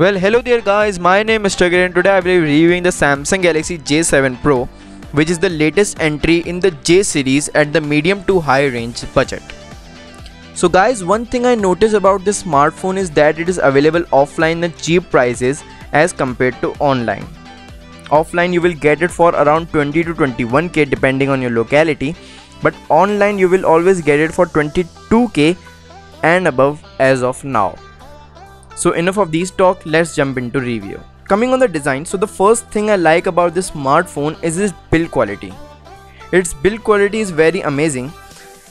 Well, hello there guys, my name is mr.great and today I will be reviewing the Samsung Galaxy J7 Pro, which is the latest entry in the J series at the medium to high range budget. So guys, one thing I noticed about this smartphone is that it is available offline at cheap prices as compared to online. Offline you will get it for around 20 to 21k depending on your locality, but online you will always get it for 22k and above as of now. So enough of these talk, let's jump into review. Coming on the design, so the first thing I like about this smartphone is its build quality. Its build quality is very amazing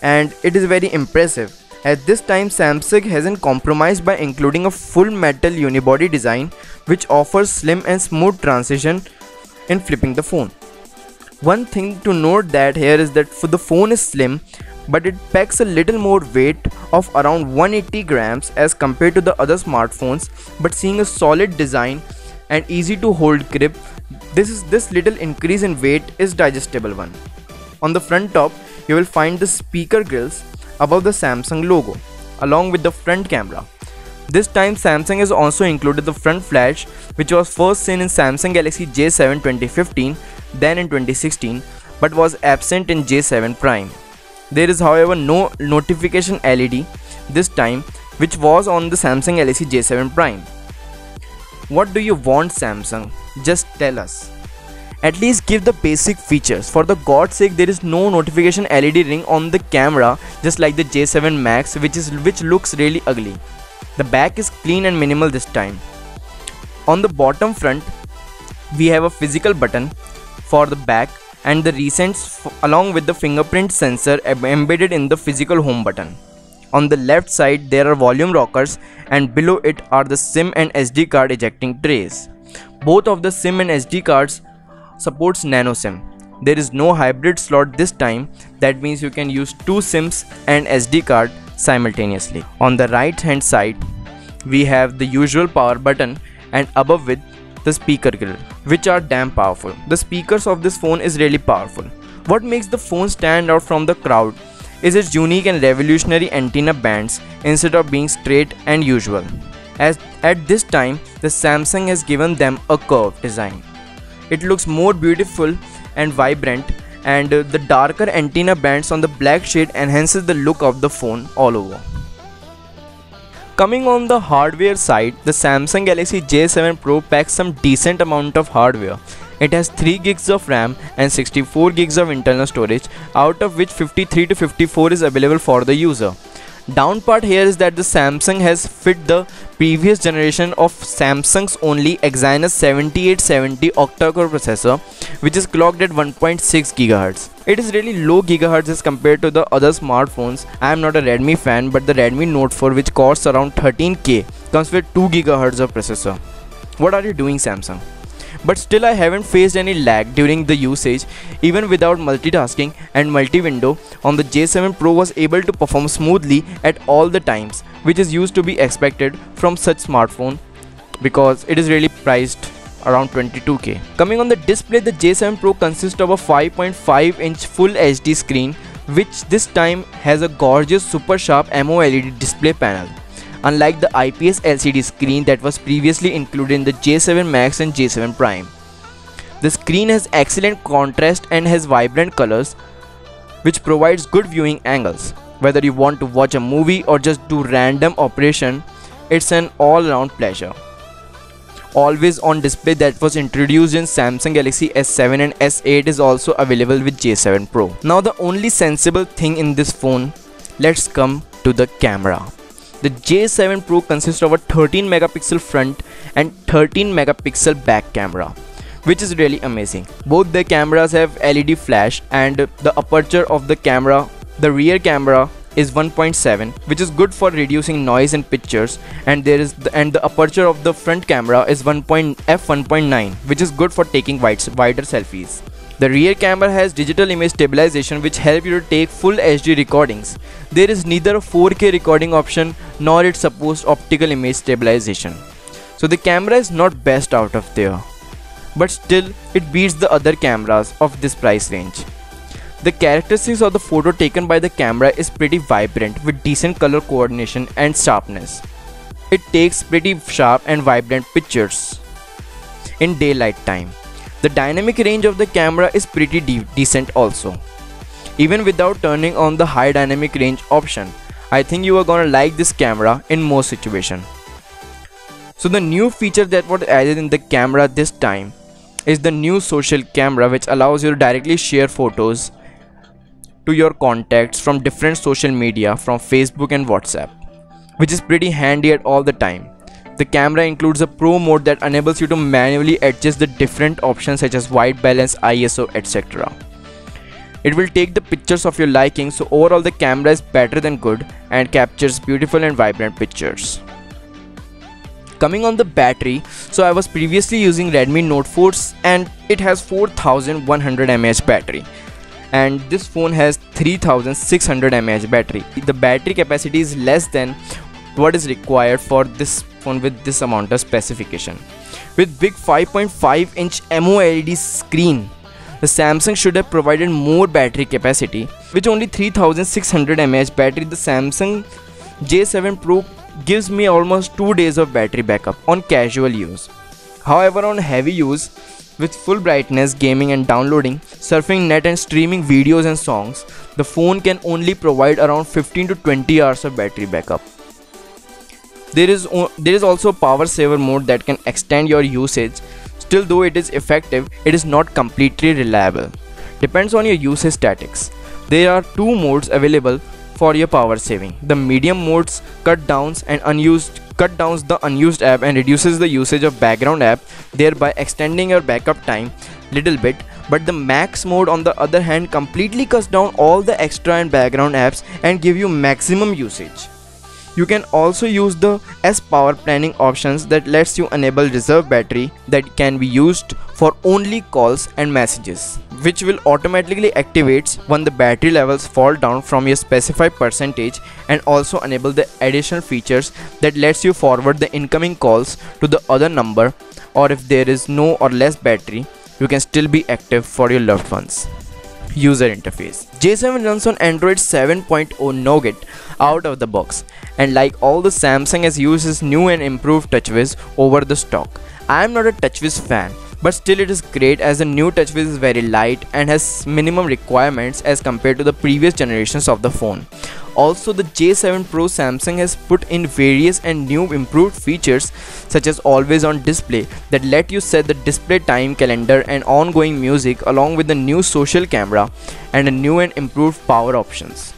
and it is very impressive. At this time Samsung hasn't compromised by including a full metal unibody design which offers slim and smooth transition in flipping the phone. One thing to note that here is that the phone is slim, but it packs a little more weight of around 180 grams as compared to the other smartphones, but seeing a solid design and easy to hold grip, this little increase in weight is digestible one. On the front top you will find the speaker grills above the Samsung logo along with the front camera. This time Samsung has also included the front flash, which was first seen in Samsung Galaxy J7 2015, then in 2016, but was absent in J7 Prime. There is however no notification LED this time, which was on the Samsung Galaxy J7 Prime. What do you want, Samsung? Just tell us. At least give the basic features. For the God's sake, there is no notification LED ring on the camera just like the J7 Max, which looks really ugly. The back is clean and minimal this time. On the bottom front, we have a physical button for the back and the recents along with the fingerprint sensor embedded in the physical home button. On the left side there are volume rockers and below it are the SIM and SD card ejecting trays. Both of the SIM and SD cards supports nano SIM. There is no hybrid slot this time, that means you can use two SIMs and SD card simultaneously. On the right hand side we have the usual power button and above it the speaker grill, which are damn powerful. The speakers of this phone is really powerful. What makes the phone stand out from the crowd is its unique and revolutionary antenna bands instead of being straight and usual. As at this time the Samsung has given them a curved design. It looks more beautiful and vibrant, and the darker antenna bands on the black shade enhances the look of the phone all over. Coming on the hardware side, the Samsung Galaxy J7 Pro packs some decent amount of hardware. It has 3 gigs of RAM and 64 gigs of internal storage, out of which 53 to 54 is available for the user. Down part here is that the Samsung has fit the previous generation of Samsung's only Exynos 7870 octa-core processor, which is clocked at 1.6 GHz. It is really low gigahertz as compared to the other smartphones. I am not a Redmi fan, but the Redmi Note 4, which costs around 13k, comes with 2 GHz of processor. What are you doing, Samsung? But still I haven't faced any lag during the usage. Even without multitasking and multi-window, on the J7 Pro was able to perform smoothly at all the times, which is used to be expected from such smartphone because it is really priced around 22k. Coming on the display, the J7 Pro consists of a 5.5-inch Full HD screen, which this time has a gorgeous super sharp AMOLED display panel, unlike the IPS LCD screen that was previously included in the J7 Max and J7 Prime. The screen has excellent contrast and has vibrant colors, which provides good viewing angles. Whether you want to watch a movie or just do random operation, it's an all-round pleasure. Always on display that was introduced in Samsung Galaxy S7 and S8 is also available with J7 Pro. Now the only sensible thing in this phone, let's come to the camera. The J7 Pro consists of a 13 megapixel front and 13 megapixel back camera, which is really amazing. Both the cameras have LED flash, and the aperture of the camera, the rear camera, is 1.7, which is good for reducing noise in pictures, and the aperture of the front camera is f1.9, which is good for taking wider selfies. The rear camera has digital image stabilization, which helps you to take full HD recordings. There is neither a 4K recording option nor it supports optical image stabilization. So the camera is not best out of there, but still it beats the other cameras of this price range. The characteristics of the photo taken by the camera is pretty vibrant with decent color coordination and sharpness. It takes pretty sharp and vibrant pictures in daylight time. The dynamic range of the camera is pretty decent also. Even without turning on the high dynamic range option, I think you are gonna like this camera in most situations. So the new feature that was added in the camera this time is the new social camera, which allows you to directly share photos to your contacts from different social media from Facebook and WhatsApp, which is pretty handy at all the time. The camera includes a pro mode that enables you to manually adjust the different options such as white balance, ISO, etc. It will take the pictures of your liking, so overall the camera is better than good and captures beautiful and vibrant pictures. Coming on the battery, so I was previously using Redmi Note 4 and it has 4100 mAh battery, and this phone has 3600 mAh battery. The battery capacity is less than what is required for this phone with this amount of specification. With big 5.5-inch AMOLED screen, the Samsung should have provided more battery capacity. With only 3600 mAh battery, the Samsung J7 Pro gives me almost 2 days of battery backup on casual use. However, on heavy use, with full brightness, gaming and downloading, surfing net and streaming videos and songs, the phone can only provide around 15 to 20 hours of battery backup. There is also a power saver mode that can extend your usage. Still, though it is effective, it is not completely reliable. Depends on your usage statics. There are two modes available for your power saving. The medium modes cut downs the unused app and reduces the usage of background app, thereby extending your backup time little bit. But the max mode on the other hand completely cuts down all the extra and background apps and give you maximum usage. You can also use the S power planning options that lets you enable reserve battery that can be used for only calls and messages, which will automatically activate when the battery levels fall down from your specified percentage, and also enable the additional features that lets you forward the incoming calls to the other number, or if there is no or less battery, you can still be active for your loved ones. User interface. J7 runs on Android 7.0 Nougat out of the box, and like all the Samsung has uses new and improved TouchWiz over the stock. I am not a TouchWiz fan, but still it is great as the new TouchWiz is very light and has minimum requirements as compared to the previous generations of the phone. Also, the J7 Pro Samsung has put in various and new improved features such as always on display that let you set the display time, calendar and ongoing music, along with the new social camera and a new and improved power options.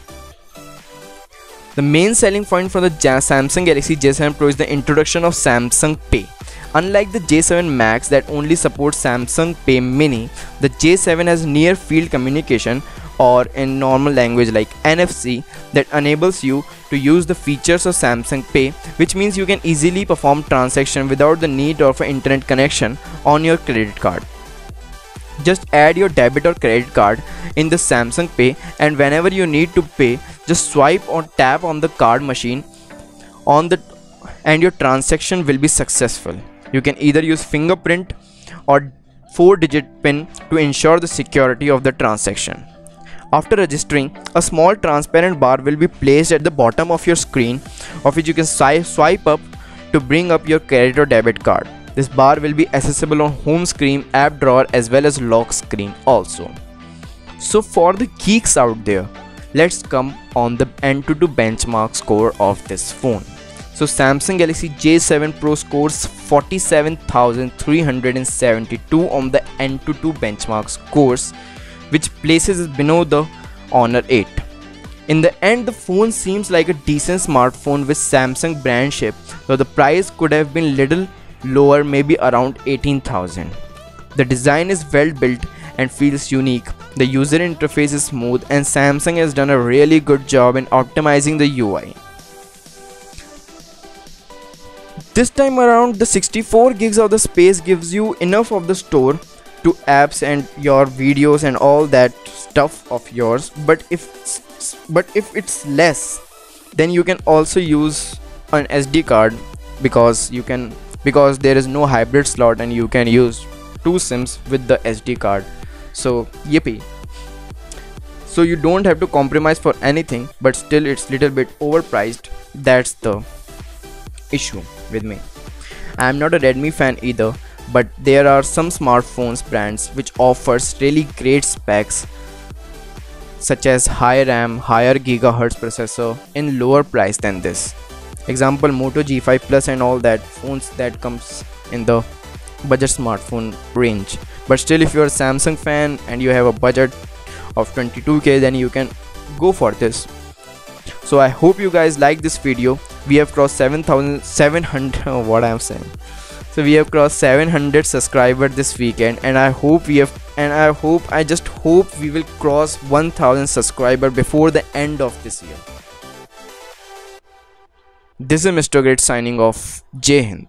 The main selling point for the Samsung Galaxy J7 Pro is the introduction of Samsung Pay. Unlike the J7 Max that only supports Samsung Pay Mini, the J7 has near field communication, or in normal language like NFC, that enables you to use the features of Samsung Pay, which means you can easily perform transaction without the need of an internet connection on your credit card. Just add your debit or credit card in the Samsung Pay, and whenever you need to pay, just swipe or tap on the card machine and your transaction will be successful. You can either use fingerprint or 4-digit PIN to ensure the security of the transaction. After registering, a small transparent bar will be placed at the bottom of your screen, of which you can swipe up to bring up your credit or debit card. This bar will be accessible on home screen, app drawer as well as lock screen also. So for the geeks out there, let's come on the ANTUTU benchmark score of this phone. So Samsung Galaxy J7 Pro scores 47,372 on the ANTUTU benchmark scores, which places it below the Honor 8. In the end, the phone seems like a decent smartphone with Samsung brandship, though the price could have been little lower, maybe around 18,000. The design is well built and feels unique. The user interface is smooth and Samsung has done a really good job in optimizing the UI. This time around, the 64 gigs of the space gives you enough of the store to apps and your videos and all that stuff of yours, but if it's less, then you can also use an SD card because there is no hybrid slot and you can use 2 SIMs with the SD card. So yippee. So you don't have to compromise for anything, but still it's little bit overpriced. That's the issue with me. I am not a Redmi fan either, but there are some smartphones brands which offers really great specs such as higher RAM, higher gigahertz processor in lower price than this. Example Moto G5 Plus and all that phones that comes in the budget smartphone range. But still, if you are a Samsung fan and you have a budget of 22k, then you can go for this. So I hope you guys like this video. We have crossed 7,700 what I am saying. So we have crossed 700 subscribers this weekend, and I just hope we will cross 1000 subscribers before the end of this year. This is Mr. Great signing off. Jai Hind.